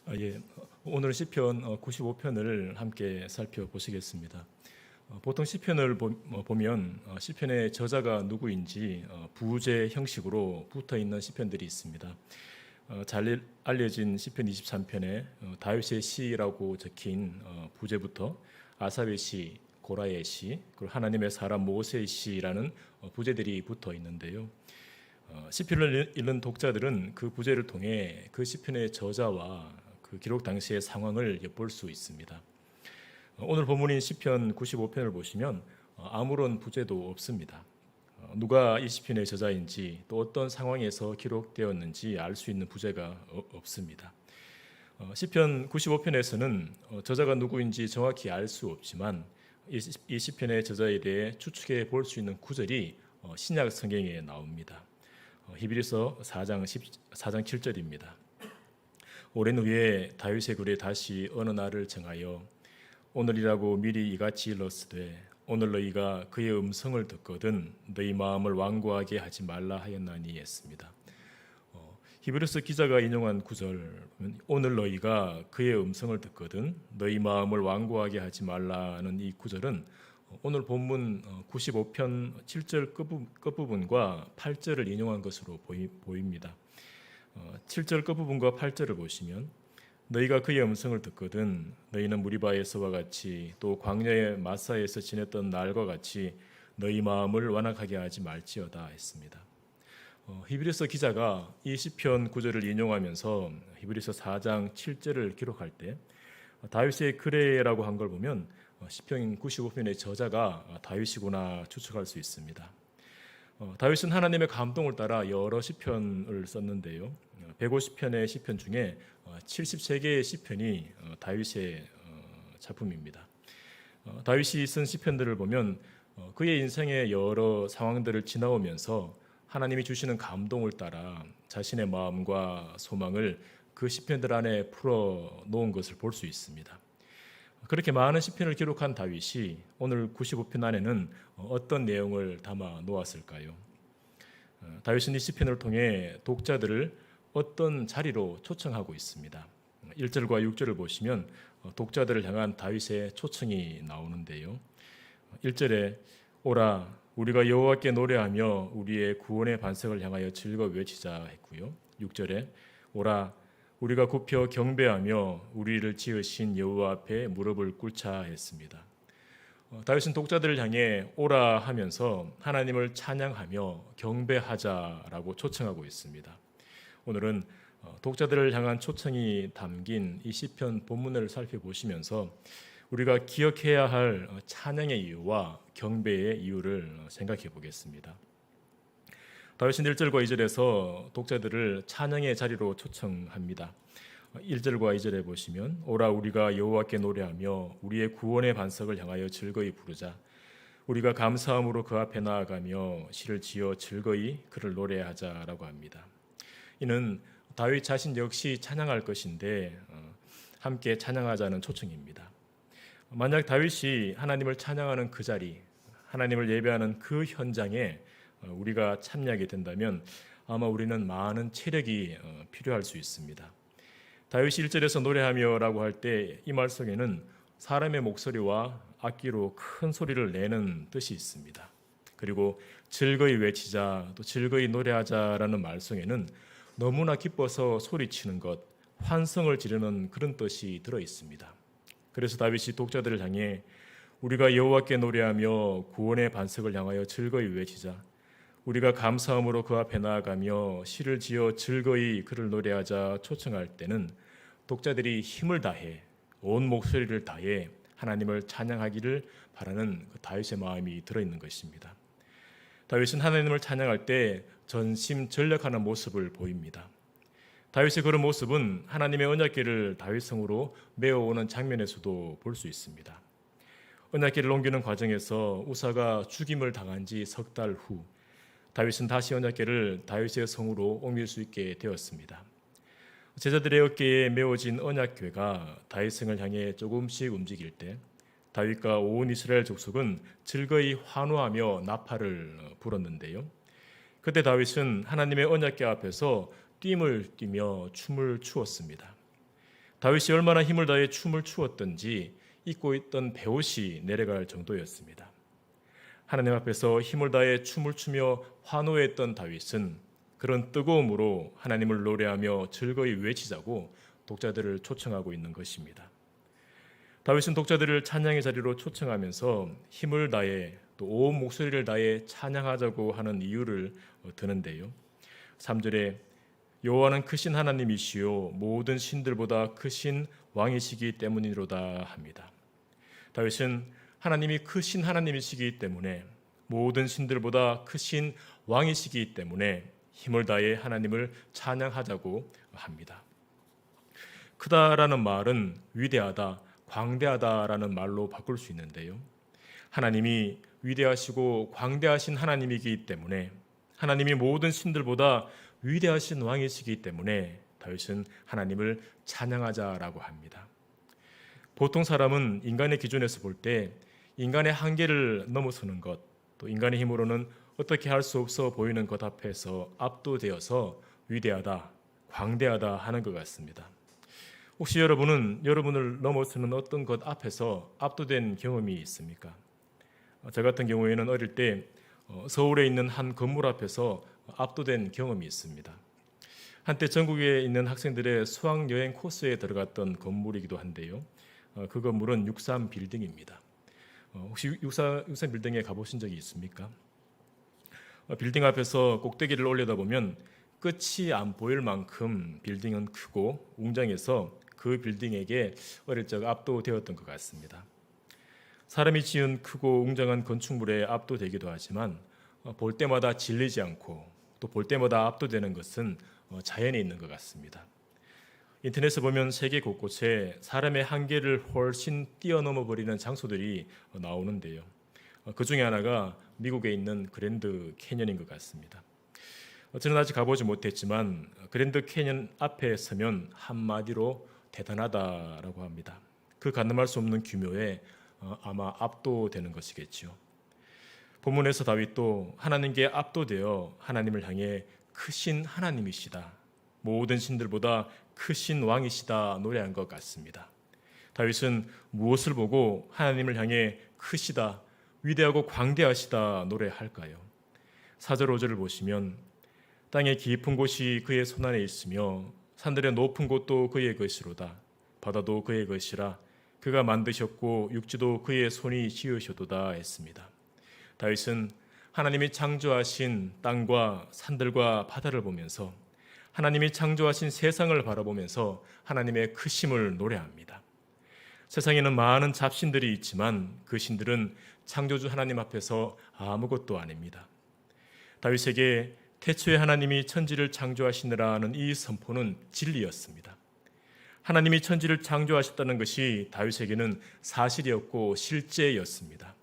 예. 오늘 시편 95편을 함께 살펴보시겠습니다. 보통 시편을 보면 시편의 저자가 누구인지 부제 형식으로 붙어 있는 시편들이 있습니다. 잘 알려진 시편 23편에 다윗의 시라고 적힌 부제부터 아삽의 시, 고라의 시, 그리고 하나님의 사람 모세의 시라는 부제들이 붙어 있는데요. 시편을 읽는 독자들은 그 부제를 통해 그 시편의 저자와 그 기록 당시의 상황을 엿볼 수 있습니다. 오늘 본문인 시편 95편을 보시면 아무런 부제도 없습니다. 누가 이 시편의 저자인지 또 어떤 상황에서 기록되었는지 알 수 있는 부제가 없습니다. 시편 95편에서는 저자가 누구인지 정확히 알 수 없지만 이 시편의 저자에 대해 추측해 볼 수 있는 구절이 신약 성경에 나옵니다. 히브리서 4장 7절입니다. 오랜 후에 다윗의 굴에 다시 어느 날을 정하여 오늘이라고 미리 이같이 일렀으되 오늘 너희가 그의 음성을 듣거든 너희 마음을 완고하게 하지 말라 하였나니 했습니다. 히브리서 기자가 인용한 구절, 오늘 너희가 그의 음성을 듣거든 너희 마음을 완고하게 하지 말라는 이 구절은 오늘 본문 95편 7절 끝부분과 8절을 인용한 것으로 보입니다. 7절 끝부분과 8절을 보시면 너희가 그의 음성을 듣거든 너희는 무리바에서와 같이 또 광야의 마사에서 지냈던 날과 같이 너희 마음을 완악하게 하지 말지어다 했습니다. 히브리서 기자가 이 시편 구절을 인용하면서 히브리서 4장 7절을 기록할 때 다윗의 그레라고 한 걸 보면 시편 95편의 저자가 다윗이구나 추측할 수 있습니다. 다윗은 하나님의 감동을 따라 여러 시편을 썼는데요. 150편의 시편 중에 73개의 시편이 다윗의 작품입니다. 다윗이 쓴 시편들을 보면 그의 인생의 여러 상황들을 지나오면서 하나님이 주시는 감동을 따라 자신의 마음과 소망을 그 시편들 안에 풀어 놓은 것을 볼 수 있습니다. 그렇게 많은 시편을 기록한 다윗이 오늘 95편 안에는 어떤 내용을 담아 놓았을까요? 다윗은 이 시편을 통해 독자들을 어떤 자리로 초청하고 있습니다. 1절과 6절을 보시면 독자들을 향한 다윗의 초청이 나오는데요. 1절에 오라 우리가 여호와께 노래하며 우리의 구원의 반석을 향하여 즐거워 외치자 했고요. 6절에 오라 우리가 굽혀 경배하며 우리를 지으신 여호와 앞에 무릎을 꿇자 했습니다. 다윗은 독자들을 향해 오라 하면서 하나님을 찬양하며 경배하자라고 초청하고 있습니다. 오늘은 독자들을 향한 초청이 담긴 이 시편 본문을 살펴보시면서 우리가 기억해야 할 찬양의 이유와 경배의 이유를 생각해 보겠습니다. 다윗은 1절과 2절에서 독자들을 찬양의 자리로 초청합니다. 1절과 2절에 보시면 오라 우리가 여호와께 노래하며 우리의 구원의 반석을 향하여 즐거이 부르자 우리가 감사함으로 그 앞에 나아가며 시를 지어 즐거이 그를 노래하자라고 합니다. 이는 다윗 자신 역시 찬양할 것인데 함께 찬양하자는 초청입니다. 만약 다윗이 하나님을 찬양하는 그 자리, 하나님을 예배하는 그 현장에 우리가 참여하게 된다면 아마 우리는 많은 체력이 필요할 수 있습니다. 다윗이 1절에서 노래하며라고 할 때 이 말 속에는 사람의 목소리와 악기로 큰 소리를 내는 뜻이 있습니다. 그리고 즐거이 외치자 또 즐거이 노래하자라는 말 속에는 너무나 기뻐서 소리치는 것, 환성을 지르는 그런 뜻이 들어 있습니다. 그래서 다윗이 독자들을 향해 우리가 여호와께 노래하며 구원의 반석을 향하여 즐거이 외치자 우리가 감사함으로 그 앞에 나아가며 시를 지어 즐거이 그를 노래하자 초청할 때는 독자들이 힘을 다해 온 목소리를 다해 하나님을 찬양하기를 바라는 그 다윗의 마음이 들어있는 것입니다. 다윗은 하나님을 찬양할 때 전심전력하는 모습을 보입니다. 다윗의 그런 모습은 하나님의 언약궤를 다윗성으로 메어오는 장면에서도 볼 수 있습니다. 언약궤를 옮기는 과정에서 우사가 죽임을 당한 지 석 달 후 다윗은 다시 언약궤를 다윗의 성으로 옮길 수 있게 되었습니다. 제자들의 어깨에 메어진 언약궤가 다윗성을 향해 조금씩 움직일 때 다윗과 온 이스라엘 족속은 즐거이 환호하며 나팔을 불었는데요. 그때 다윗은 하나님의 언약궤 앞에서 뜀을 뛰며 춤을 추었습니다. 다윗이 얼마나 힘을 다해 춤을 추었던지 입고 있던 베옷이 내려갈 정도였습니다. 하나님 앞에서 힘을 다해 춤을 추며 환호했던 다윗은 그런 뜨거움으로 하나님을 노래하며 즐거이 외치자고 독자들을 초청하고 있는 것입니다. 다윗은 독자들을 찬양의 자리로 초청하면서 힘을 다해 또 온 목소리를 다해 찬양하자고 하는 이유를 드는데요. 3절에 여호와는 크신 하나님이시요 모든 신들보다 크신 왕이시기 때문이로다 합니다. 다윗은 하나님이 크신 하나님이시기 때문에 모든 신들보다 크신 왕이시기 때문에 힘을 다해 하나님을 찬양하자고 합니다. 크다라는 말은 위대하다, 광대하다라는 말로 바꿀 수 있는데요. 하나님이 위대하시고 광대하신 하나님이기 때문에 하나님이 모든 신들보다 위대하신 왕이시기 때문에 다윗은 하나님을 찬양하자라고 합니다. 보통 사람은 인간의 기준에서 볼 때 인간의 한계를 넘어서는 것, 또 인간의 힘으로는 어떻게 할 수 없어 보이는 것 앞에서 압도되어서 위대하다, 광대하다 하는 것 같습니다. 혹시 여러분은 여러분을 넘어서는 어떤 것 앞에서 압도된 경험이 있습니까? 저 같은 경우에는 어릴 때 서울에 있는 한 건물 앞에서 압도된 경험이 있습니다. 한때 전국에 있는 학생들의 수학여행 코스에 들어갔던 건물이기도 한데요. 그 건물은 63 빌딩입니다. 혹시 63 빌딩에 가보신 적이 있습니까? 빌딩 앞에서 꼭대기를 올려다보면 끝이 안 보일 만큼 빌딩은 크고 웅장해서 그 빌딩에게 어릴 적 압도되었던 것 같습니다. 사람이 지은 크고 웅장한 건축물에 압도되기도 하지만 볼 때마다 질리지 않고 또 볼 때마다 압도되는 것은 자연에 있는 것 같습니다. 인터넷에 보면 세계 곳곳에 사람의 한계를 훨씬 뛰어넘어 버리는 장소들이 나오는데요. 그 중에 하나가 미국에 있는 그랜드 캐년인 것 같습니다. 저는 아직 가보지 못했지만 그랜드 캐년 앞에 서면 한마디로 대단하다라고 합니다. 그 가늠할 수 없는 규모에 아마 압도되는 것이겠지요. 본문에서 다윗도 하나님께 압도되어 하나님을 향해 크신 하나님이시다, 모든 신들보다 크신 왕이시다 노래한 것 같습니다. 다윗은 무엇을 보고 하나님을 향해 크시다, 위대하고 광대하시다 노래할까요? 4절 5절을 보시면 땅의 깊은 곳이 그의 손안에 있으며 산들의 높은 곳도 그의 것이로다. 바다도 그의 것이라. 그가 만드셨고 육지도 그의 손이 지으셨도다 했습니다. 다윗은 하나님이 창조하신 땅과 산들과 바다를 보면서 하나님이 창조하신 세상을 바라보면서 하나님의 크심을 노래합니다. 세상에는 많은 잡신들이 있지만 그 신들은 창조주 하나님 앞에서 아무것도 아닙니다. 다윗에게 태초에 하나님이 천지를 창조하시느라는 이 선포는 진리였습니다. 하나님이 천지를 창조하셨다는 것이 다윗에게는 사실이었고 실제였습니다.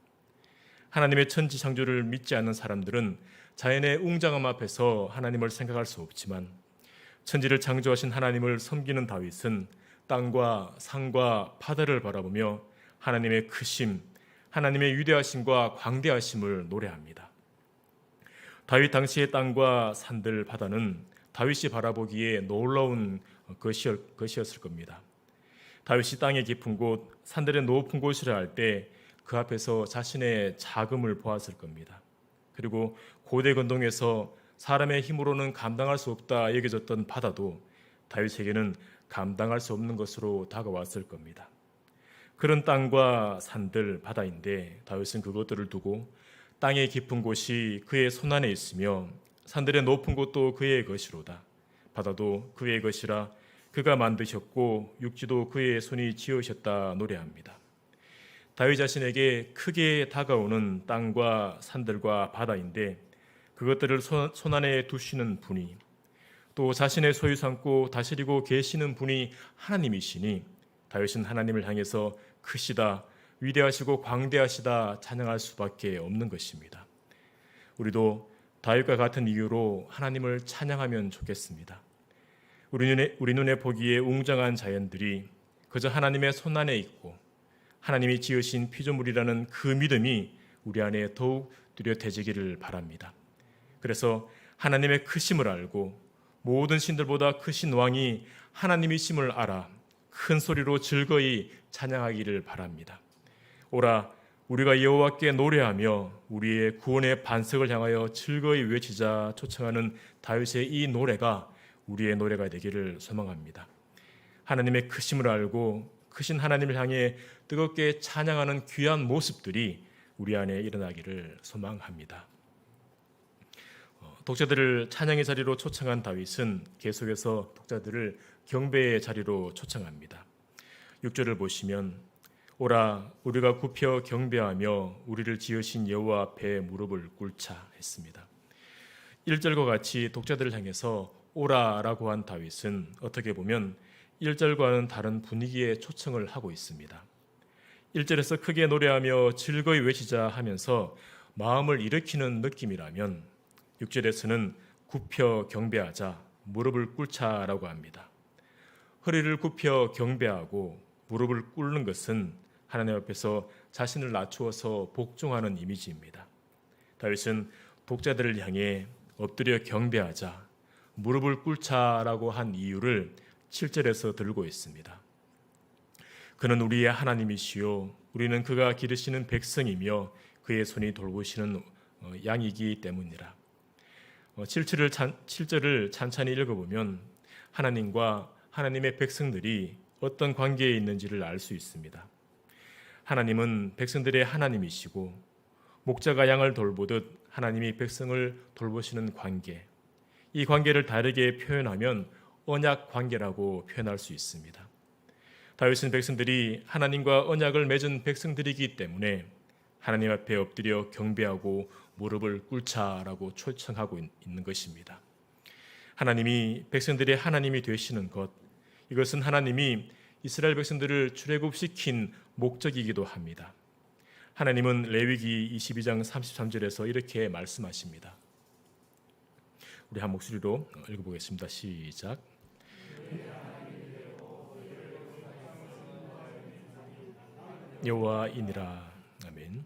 하나님의 천지 창조를 믿지 않는 사람들은 자연의 웅장함 앞에서 하나님을 생각할 수 없지만 천지를 창조하신 하나님을 섬기는 다윗은 땅과 산과 바다를 바라보며 하나님의 크심, 하나님의 위대하심과 광대하심을 노래합니다. 다윗 당시의 땅과 산들, 바다는 다윗이 바라보기에 놀라운 것이었을 겁니다. 다윗이 땅의 깊은 곳, 산들의 높은 곳이라 할 때 그 앞에서 자신의 자금을 보았을 겁니다. 그리고 고대 건동에서 사람의 힘으로는 감당할 수 없다 여겨졌던 바다도 다윗에게는 감당할 수 없는 것으로 다가왔을 겁니다. 그런 땅과 산들, 바다인데 다윗은 그것들을 두고 땅의 깊은 곳이 그의 손안에 있으며 산들의 높은 곳도 그의 것이로다. 바다도 그의 것이라. 그가 만드셨고 육지도 그의 손이 지으셨다 노래합니다. 다윗 자신에게 크게 다가오는 땅과 산들과 바다인데 그것들을 손안에 두시는 분이, 또 자신의 소유 삼고 다스리고 계시는 분이 하나님이시니 다윗은 하나님을 향해서 크시다, 위대하시고 광대하시다 찬양할 수밖에 없는 것입니다. 우리도 다윗과 같은 이유로 하나님을 찬양하면 좋겠습니다. 우리 눈에 보기에 웅장한 자연들이 그저 하나님의 손안에 있고 하나님이 지으신 피조물이라는 그 믿음이 우리 안에 더욱 뚜렷해지기를 바랍니다. 그래서 하나님의 크심을 알고 모든 신들보다 크신 왕이 하나님이심을 알아 큰 소리로 즐거이 찬양하기를 바랍니다. 오라, 우리가 여호와께 노래하며 우리의 구원의 반석을 향하여 즐거이 외치자 초청하는 다윗의 이 노래가 우리의 노래가 되기를 소망합니다. 하나님의 크심을 알고 크신 하나님을 향해 뜨겁게 찬양하는 귀한 모습들이 우리 안에 일어나기를 소망합니다. 독자들을 찬양의 자리로 초청한 다윗은 계속해서 독자들을 경배의 자리로 초청합니다. 6절을 보시면 오라, 우리가 굽혀 경배하며 우리를 지으신 여호와 앞에 무릎을 꿇자 했습니다. 1절과 같이 독자들을 향해서 오라라고 한 다윗은 어떻게 보면 1절과는 다른 분위기의 초청을 하고 있습니다. 1절에서 크게 노래하며 즐거이 외치자 하면서 마음을 일으키는 느낌이라면 6절에서는 굽혀 경배하자, 무릎을 꿇자라고 합니다. 허리를 굽혀 경배하고 무릎을 꿇는 것은 하나님 앞에서 자신을 낮추어서 복종하는 이미지입니다. 다윗은 독자들을 향해 엎드려 경배하자, 무릎을 꿇자라고 한 이유를 7절에서 들고 있습니다. 그는 우리의 하나님이시요 우리는 그가 기르시는 백성이며 그의 손이 돌보시는 양이기 때문이라. 7절을 찬찬히 읽어보면 하나님과 하나님의 백성들이 어떤 관계에 있는지를 알 수 있습니다. 하나님은 백성들의 하나님이시고 목자가 양을 돌보듯 하나님이 백성을 돌보시는 관계, 이 관계를 다르게 표현하면 언약 관계라고 표현할 수 있습니다. 다윗은 백성들이 하나님과 언약을 맺은 백성들이기 때문에 하나님 앞에 엎드려 경배하고 무릎을 꿇자라고 초청하고 있는 것입니다. 하나님이 백성들의 하나님이 되시는 것, 이것은 하나님이 이스라엘 백성들을 출애굽시킨 목적이기도 합니다. 하나님은 레위기 22장 33절에서 이렇게 말씀하십니다. 우리 한 목소리로 읽어보겠습니다. 시작. 여호와이니라. 아멘.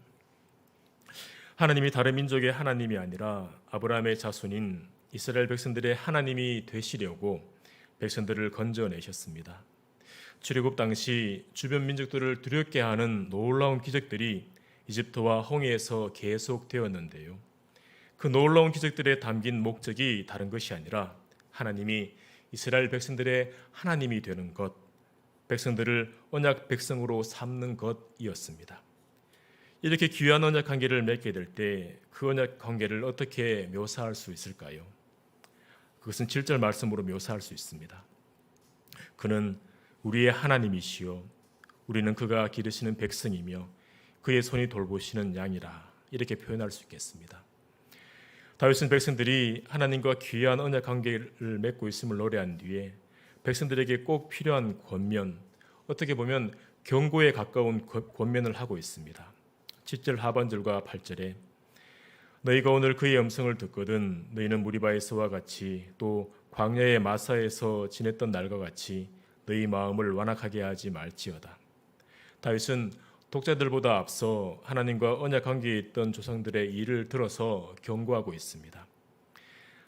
하나님이 다른 민족의 하나님이 아니라 아브라함의 자손인 이스라엘 백성들의 하나님이 되시려고 백성들을 건져내셨습니다. 출애굽 당시 주변 민족들을 두렵게 하는 놀라운 기적들이 이집트와 홍해에서 계속되었는데요. 그 놀라운 기적들에 담긴 목적이 다른 것이 아니라 하나님이 이스라엘 백성들의 하나님이 되는 것, 백성들을 언약 백성으로 삼는 것이었습니다. 이렇게 귀한 언약 관계를 맺게 될 때 그 언약 관계를 어떻게 묘사할 수 있을까요? 그것은 7절 말씀으로 묘사할 수 있습니다. 그는 우리의 하나님이시요 우리는 그가 기르시는 백성이며 그의 손이 돌보시는 양이라, 이렇게 표현할 수 있겠습니다. 다윗은 백성들이 하나님과 귀한 언약 관계를 맺고 있음을 노래한 뒤에 백성들에게 꼭 필요한 권면, 어떻게 보면 경고에 가까운 권면을 하고 있습니다. 7절 하반절과 8절에 너희가 오늘 그의 음성을 듣거든 너희는 무리바에서와 같이 또 광야의 마사에서 지냈던 날과 같이 너희 마음을 완악하게 하지 말지어다. 다윗은 독자들보다 앞서 하나님과 언약 관계에 있던 조상들의 일을 들어서 경고하고 있습니다.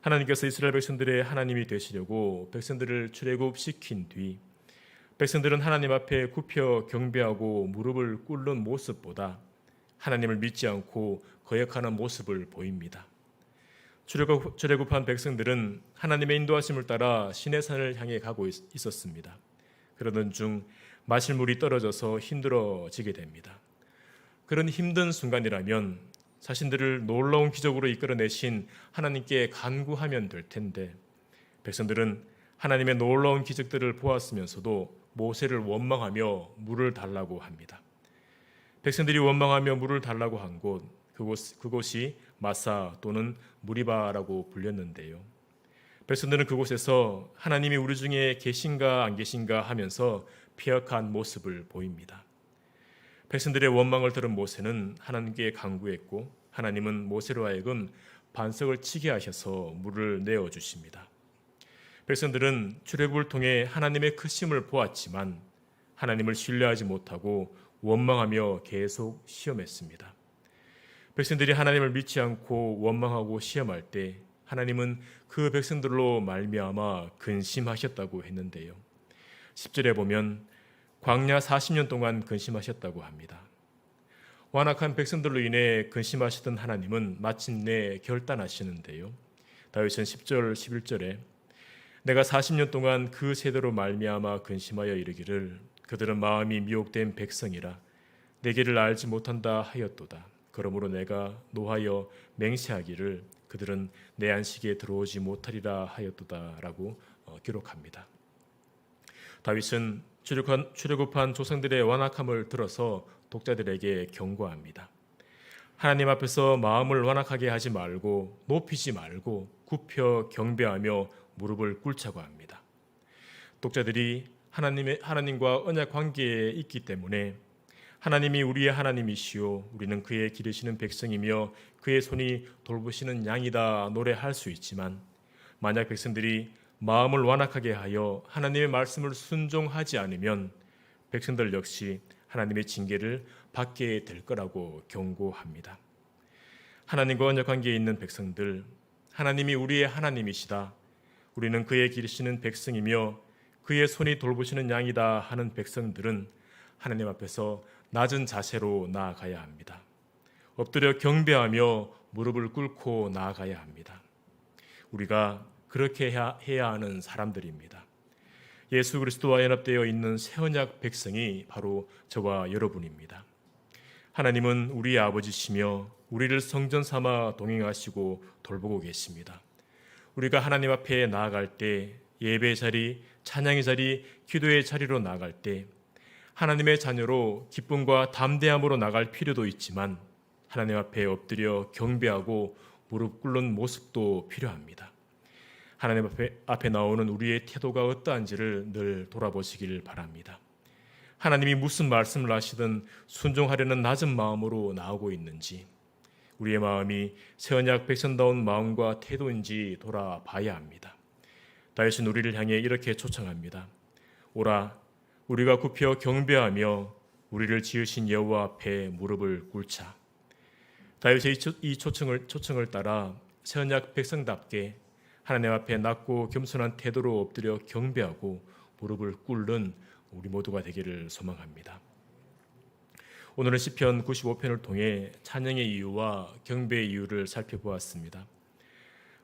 하나님께서 이스라엘 백성들의 하나님이 되시려고 백성들을 출애굽시킨 뒤 백성들은 하나님 앞에 굽혀 경배하고 무릎을 꿇는 모습보다 하나님을 믿지 않고 거역하는 모습을 보입니다. 출애굽한 백성들은 하나님의 인도하심을 따라 시내산을 향해 가고 있었습니다. 그러던 중 마실 물이 떨어져서 힘들어지게 됩니다. 그런 힘든 순간이라면 자신들을 놀라운 기적으로 이끌어내신 하나님께 간구하면 될 텐데 백성들은 하나님의 놀라운 기적들을 보았으면서도 모세를 원망하며 물을 달라고 합니다. 백성들이 원망하며 물을 달라고 한 그곳이 마사 또는 무리바라고 불렸는데요. 백성들은 그곳에서 하나님이 우리 중에 계신가 안 계신가 하면서 피역한 모습을 보입니다. 백성들의 원망을 들은 모세는 하나님께 간구했고 하나님은 모세로 하여금 반석을 치게 하셔서 물을 내어주십니다. 백성들은 출애굽을 통해 하나님의 크심을 보았지만 하나님을 신뢰하지 못하고 원망하며 계속 시험했습니다. 백성들이 하나님을 믿지 않고 원망하고 시험할 때 하나님은 그 백성들로 말미암아 근심하셨다고 했는데요. 10절에 보면 광야 40년 동안 근심하셨다고 합니다. 완악한 백성들로 인해 근심하시던 하나님은 마침내 결단하시는데요. 다윗은 10절 11절에 내가 40년 동안 그 세대로 말미암아 근심하여 이르기를 그들은 마음이 미혹된 백성이라 내게를 알지 못한다 하였도다. 그러므로 내가 노하여 맹세하기를 그들은 내 안식에 들어오지 못하리라 하였도다라고 기록합니다. 다윗은 출애굽한 조상들의 완악함을 들어서 독자들에게 경고합니다. 하나님 앞에서 마음을 완악하게 하지 말고 높이지 말고 굽혀 경배하며 무릎을 꿇자고 합니다. 독자들이 하나님과 언약 관계에 있기 때문에 하나님이 우리의 하나님이시요 우리는 그의 기르시는 백성이며 그의 손이 돌보시는 양이다 노래할 수 있지만 만약 백성들이 마음을 완악하게 하여 하나님의 말씀을 순종하지 않으면 백성들 역시 하나님의 징계를 받게 될 거라고 경고합니다. 하나님과 언약 관계에 있는 백성들, 하나님이 우리의 하나님이시다. 우리는 그의 기르시는 백성이며 그의 손이 돌보시는 양이다 하는 백성들은 하나님 앞에서 낮은 자세로 나아가야 합니다. 엎드려 경배하며 무릎을 꿇고 나아가야 합니다. 우리가 그렇게 해야 하는 사람들입니다. 예수 그리스도와 연합되어 있는 새언약 백성이 바로 저와 여러분입니다. 하나님은 우리의 아버지시며 우리를 성전 삼아 동행하시고 돌보고 계십니다. 우리가 하나님 앞에 나아갈 때 예배의 자리, 찬양의 자리, 기도의 자리로 나아갈 때 하나님의 자녀로 기쁨과 담대함으로 나갈 필요도 있지만 하나님 앞에 엎드려 경배하고 무릎 꿇는 모습도 필요합니다. 하나님 앞에 나오는 우리의 태도가 어떠한지를 늘 돌아보시길 바랍니다. 하나님이 무슨 말씀을 하시든 순종하려는 낮은 마음으로 나오고 있는지 우리의 마음이 새언약 백성다운 마음과 태도인지 돌아봐야 합니다. 다윗은 우리를 향해 이렇게 초청합니다. 오라 우리가 굽혀 경배하며 우리를 지으신 여호와 앞에 무릎을 꿇자. 다윗의 이 초청을 따라 새언약 백성답게 하나님 앞에 낮고 겸손한 태도로 엎드려 경배하고 무릎을 꿇는 우리 모두가 되기를 소망합니다. 오늘은 시편 95편을 통해 찬양의 이유와 경배의 이유를 살펴보았습니다.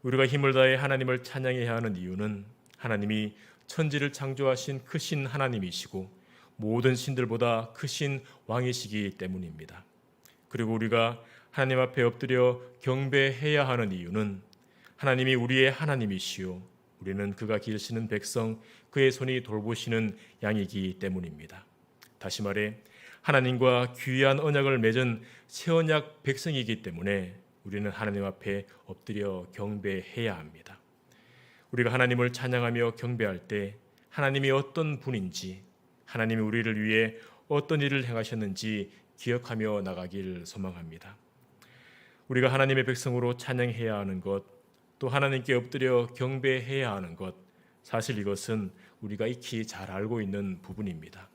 우리가 힘을 다해 하나님을 찬양해야 하는 이유는 하나님이 천지를 창조하신 크신 하나님이시고 모든 신들보다 크신 왕이시기 때문입니다. 그리고 우리가 하나님 앞에 엎드려 경배해야 하는 이유는 하나님이 우리의 하나님이시요 우리는 그가 기르시는 백성 그의 손이 돌보시는 양이기 때문입니다. 다시 말해 하나님과 귀한 언약을 맺은 새언약 백성이기 때문에 우리는 하나님 앞에 엎드려 경배해야 합니다. 우리가 하나님을 찬양하며 경배할 때 하나님이 어떤 분인지 하나님이 우리를 위해 어떤 일을 행하셨는지 기억하며 나가길 소망합니다. 우리가 하나님의 백성으로 찬양해야 하는 것, 또 하나님께 엎드려 경배해야 하는 것, 사실 이것은 우리가 익히 잘 알고 있는 부분입니다.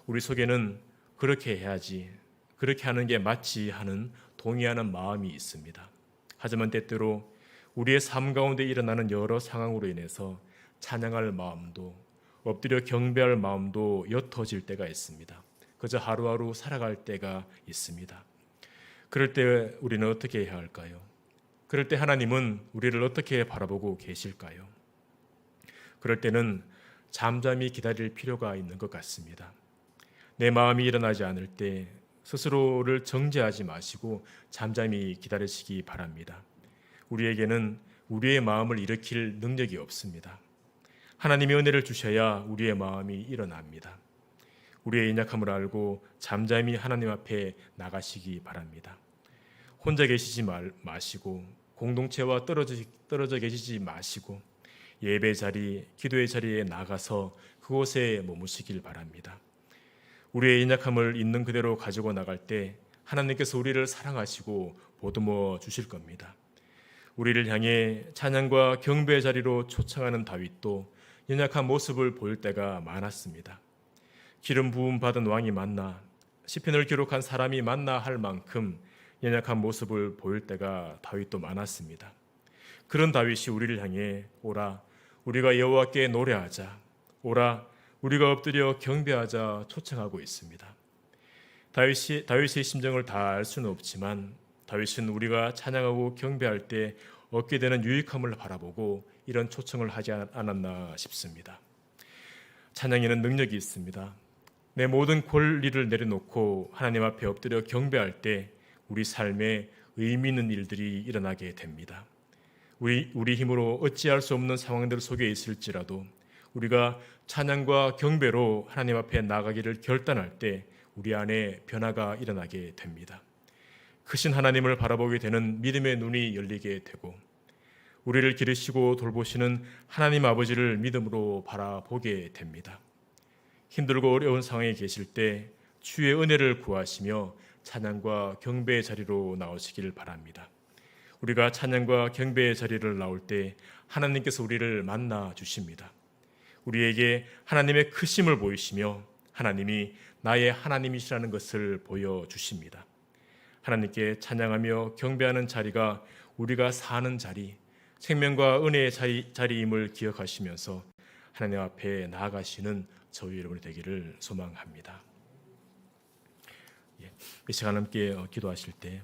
우리 속에는 그렇게 해야지, 그렇게 하는 게 맞지 하는 동의하는 마음이 있습니다. 하지만 때때로 우리의 삶 가운데 일어나는 여러 상황으로 인해서 찬양할 마음도 엎드려 경배할 마음도 옅어질 때가 있습니다. 그저 하루하루 살아갈 때가 있습니다. 그럴 때 우리는 어떻게 해야 할까요? 그럴 때 하나님은 우리를 어떻게 바라보고 계실까요? 그럴 때는 잠잠히 기다릴 필요가 있는 것 같습니다. 내 마음이 일어나지 않을 때 스스로를 정죄하지 마시고 잠잠히 기다리시기 바랍니다. 우리에게는 우리의 마음을 일으킬 능력이 없습니다. 하나님이 은혜를 주셔야 우리의 마음이 일어납니다. 우리의 연약함을 알고 잠잠히 하나님 앞에 나가시기 바랍니다. 혼자 계시지 마시고 공동체와 떨어져 계시지 마시고 예배 자리, 기도의 자리에 나가서 그곳에 머무시길 바랍니다. 우리의 연약함을 있는 그대로 가지고 나갈 때 하나님께서 우리를 사랑하시고 보듬어 주실 겁니다. 우리를 향해 찬양과 경배의 자리로 초청하는 다윗도 연약한 모습을 보일 때가 많았습니다. 기름 부음 받은 왕이 맞나, 시편을 기록한 사람이 맞나 할 만큼 연약한 모습을 보일 때가 다윗도 많았습니다. 그런 다윗이 우리를 향해 오라 우리가 여호와께 노래하자, 오라 우리가 엎드려 경배하자 초청하고 있습니다. 다윗의 심정을 다 알 수는 없지만 다윗은 우리가 찬양하고 경배할 때 얻게 되는 유익함을 바라보고 이런 초청을 하지 않았나 싶습니다. 찬양에는 능력이 있습니다. 내 모든 권리를 내려놓고 하나님 앞에 엎드려 경배할 때 우리 삶에 의미 있는 일들이 일어나게 됩니다. 우리 힘으로 어찌할 수 없는 상황들 속에 있을지라도 우리가 찬양과 경배로 하나님 앞에 나가기를 결단할 때 우리 안에 변화가 일어나게 됩니다. 크신 하나님을 바라보게 되는 믿음의 눈이 열리게 되고 우리를 기르시고 돌보시는 하나님 아버지를 믿음으로 바라보게 됩니다. 힘들고 어려운 상황에 계실 때 주의 은혜를 구하시며 찬양과 경배의 자리로 나오시길 바랍니다. 우리가 찬양과 경배의 자리를 나올 때 하나님께서 우리를 만나 주십니다. 우리에게 하나님의 크심을 보이시며 하나님이 나의 하나님이시라는 것을 보여주십니다. 하나님께 찬양하며 경배하는 자리가 우리가 사는 자리, 생명과 은혜의 자리임을 기억하시면서 하나님 앞에 나아가시는 저희 여러분이 되기를 소망합니다. 이 시간 함께 기도하실 때